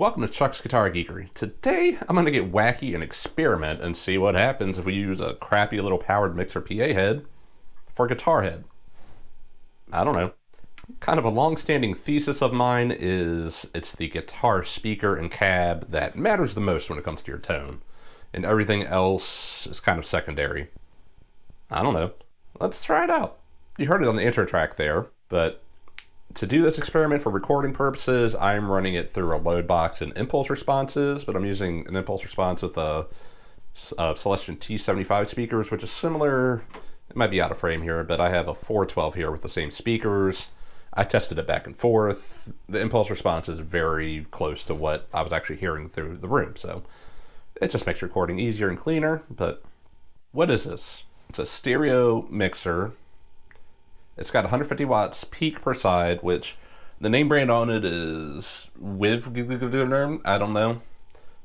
welcome to Chuck's Guitar Geekery. Today, I'm going to get wacky and experiment and see what happens if we use a crappy little powered mixer PA head for a guitar head. I don't know. Kind of a long-standing thesis of mine is it's the guitar speaker and cab that matters the most when it comes to your tone, and everything else is kind of secondary. I don't know. Let's try it out. You heard it on the intro track there, but to do this experiment for recording purposes, I'm running it through a load box and impulse responses, but I'm using an impulse response with a Celestion T75 speakers, which is similar. It might be out of frame here, but I have a 412 here with the same speakers. I tested it back and forth. The impulse response is very close to what I was actually hearing through the room, so it just makes recording easier and cleaner. But what is this? It's a stereo mixer. It's got 150 watts peak per side, which the name brand on it is I don't know.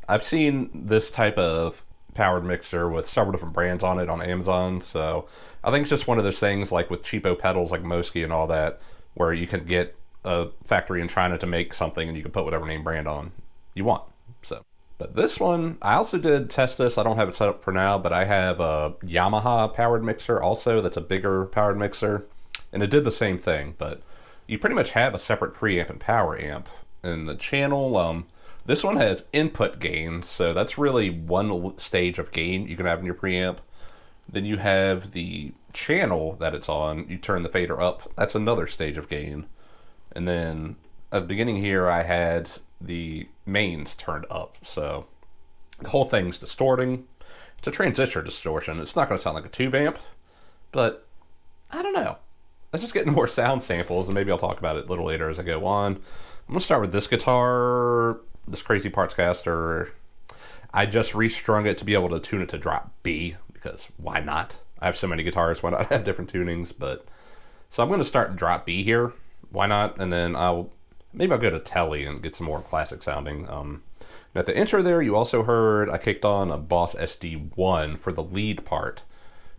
I've seen this type of powered mixer with several different brands on it on Amazon, so I think it's just one of those things like with cheapo pedals like Moski and all that, where you can get a factory in China to make something and you can put whatever name brand on you want. So, but this one, I also did test this. I don't have it set up for now, but I have a Yamaha powered mixer also that's a bigger powered mixer. And it did the same thing, but you pretty much have a separate preamp and power amp in the channel. This one has input gain, so that's really one stage of gain you can have in your preamp. Then you have the channel that it's on. You turn the fader up. That's another stage of gain. And then at the beginning here, I had the mains turned up, so the whole thing's distorting. It's a transistor distortion. It's not going to sound like a tube amp, but I don't know. Let's just get more sound samples, and maybe I'll talk about it a little later as I go on. I'm going to start with this guitar, this Crazy Parts Caster. I just restrung it to be able to tune it to drop B, because why not? I have so many guitars, why not have different tunings? But so I'm going to start drop B here. Why not? And then maybe I'll go to Telly and get some more classic sounding. And at the intro there, you also heard I kicked on a Boss SD1 for the lead part.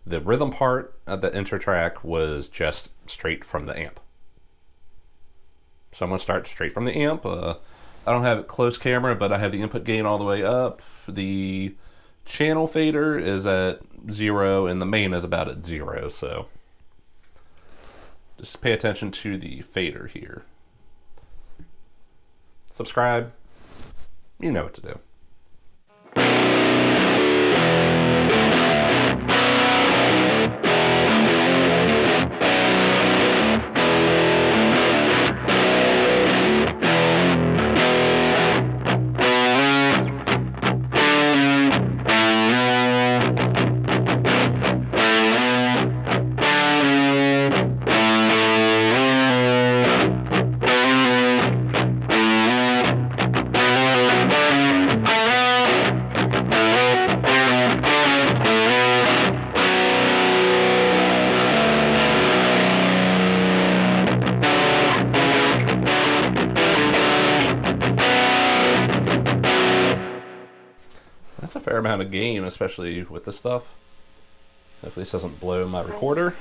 The rhythm part of the intro track was just straight from the amp. So I'm going to start straight from the amp. I don't have it close camera, but I have the input gain all the way up. The channel fader is at 0, and the main is about at 0. So just pay attention to the fader here. Subscribe. You know what to do. That's a fair amount of gain, especially with this stuff. Hopefully this doesn't blow my recorder.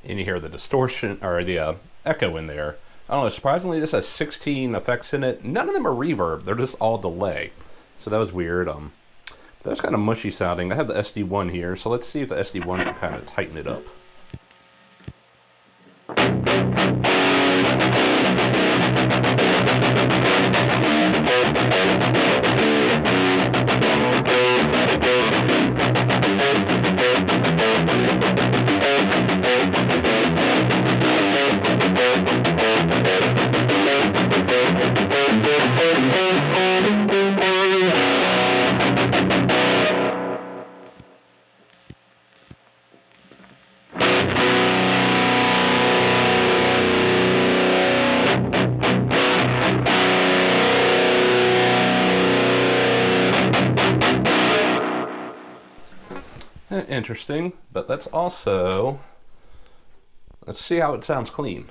And you hear the distortion or the echo in there. I don't know, surprisingly this has 16 effects in it. None of them are reverb, they're just all delay. So that was weird. That's kind of mushy sounding. I have the SD1 here, so let's see if the SD1 can kind of tighten it up. Interesting, but let's also, let's see how it sounds clean.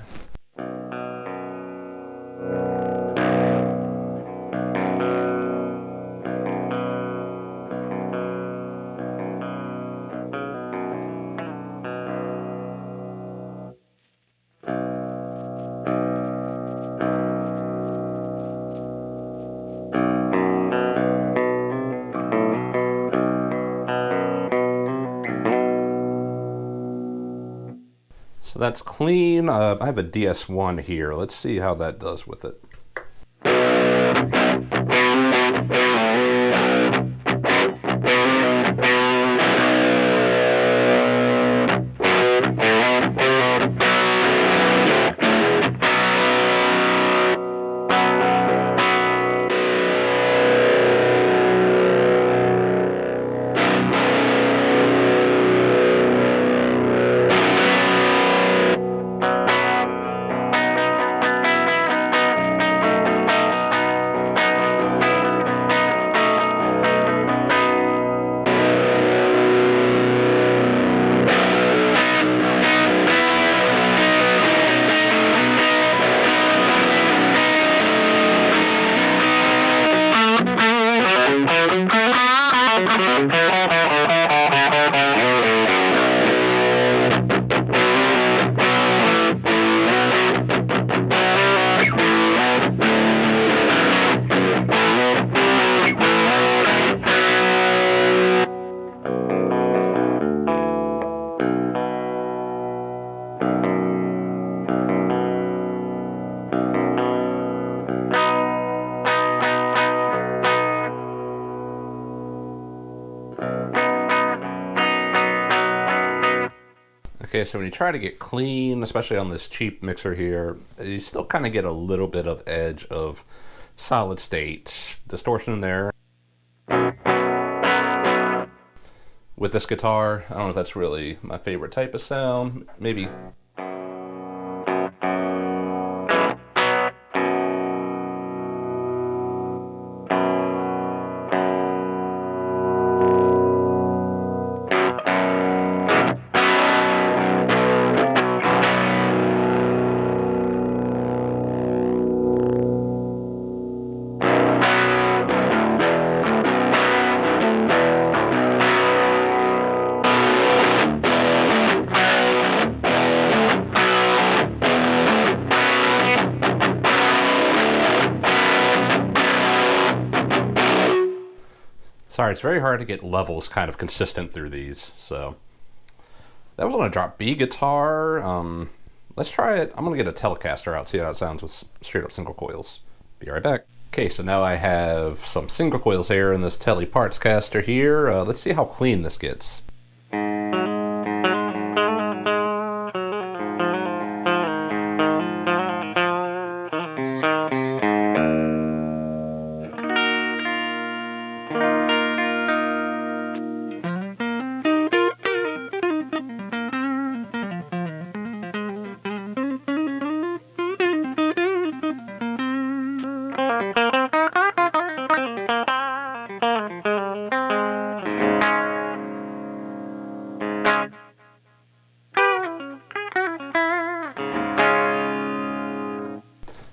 So that's clean. I have a DS1 here. Let's see how that does with it. Okay, so when you try to get clean, especially on this cheap mixer here, you still kind of get a little bit of edge of solid state distortion in there. With this guitar, I don't know if that's really my favorite type of sound. Maybe. Sorry, it's very hard to get levels kind of consistent through these. So that was on a drop B guitar. Let's try it. I'm gonna get a Telecaster out, see how it sounds with straight up single coils. Be right back. Okay, so now I have some single coils here in this Tele Parts caster here. Let's see how clean this gets.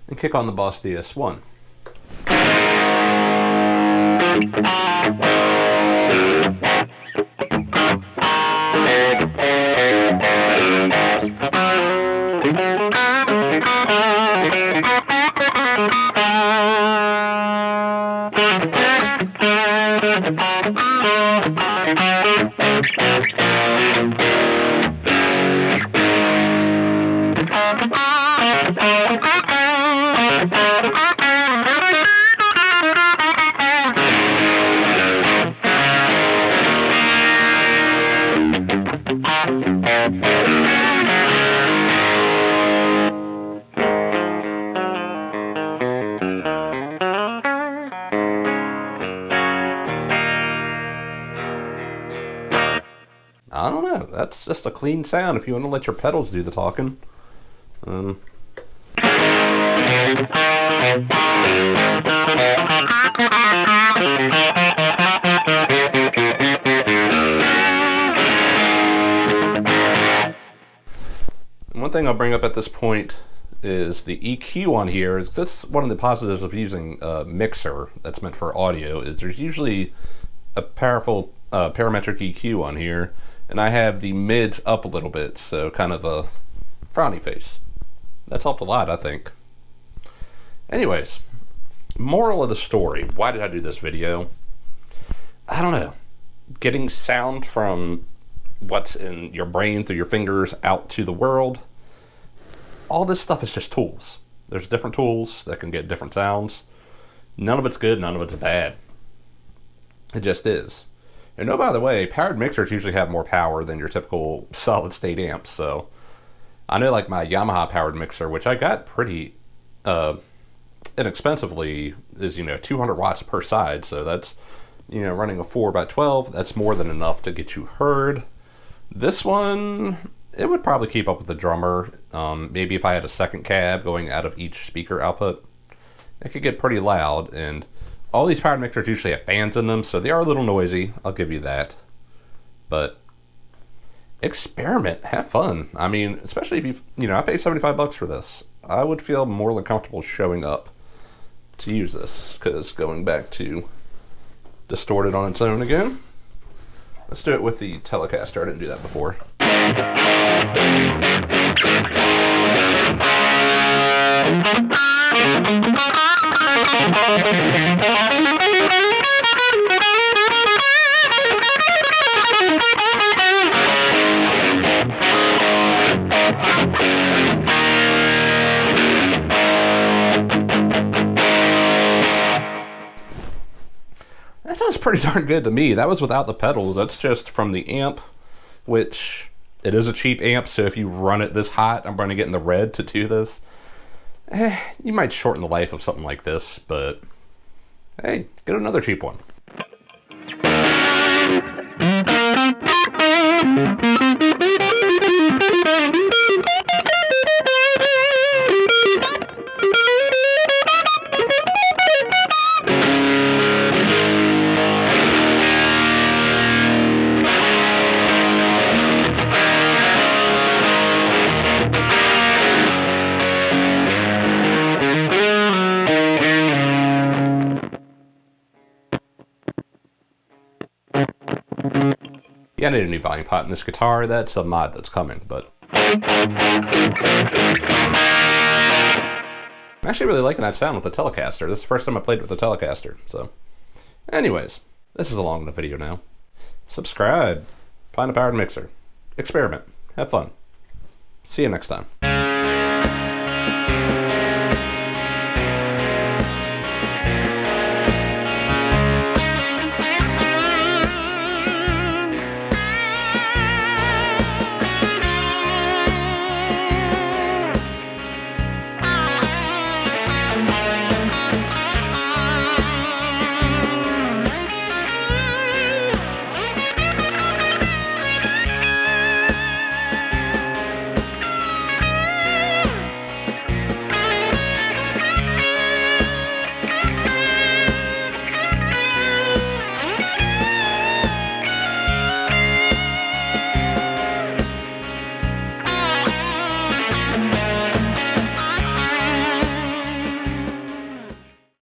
And kick on the Boss DS1. I don't know. That's just a clean sound if you want to let your pedals do the talking. One thing I'll bring up at this point is the EQ on here. That's one of the positives of using a mixer that's meant for audio, is there's usually a powerful parametric EQ on here, and I have the mids up a little bit, so kind of a frowny face. That's helped a lot, I think. Anyways, moral of the story. Why did I do this video? I don't know. Getting sound from what's in your brain through your fingers out to the world. All this stuff is just tools. There's different tools that can get different sounds. None of it's good, none of it's bad. It just is. And oh, by the way, powered mixers usually have more power than your typical solid state amps. So I know like my Yamaha powered mixer, which I got pretty inexpensively, is 200 watts per side. So that's running a 4x12. That's more than enough to get you heard. This one, it would probably keep up with the drummer. Maybe if I had a second cab going out of each speaker output, it could get pretty loud. And all these powered mixers usually have fans in them, so they are a little noisy. I'll give you that. But experiment, have fun. I mean, especially if I paid $75 for this. I would feel more than comfortable showing up to use this, because going back to distorted on its own again. Let's do it with the Telecaster. I didn't do that before. That sounds pretty darn good to me. That was without the pedals. That's just from the amp, which it is a cheap amp, so if you run it this hot, I'm going to get in the red to do this. You might shorten the life of something like this, but hey, get another cheap one. Yeah, I need a new volume pot in this guitar. That's a mod that's coming, but I'm actually really liking that sound with the Telecaster. This is the first time I played with the Telecaster. So anyways, this is a long enough video now. Subscribe, find a powered mixer, experiment, have fun. See you next time.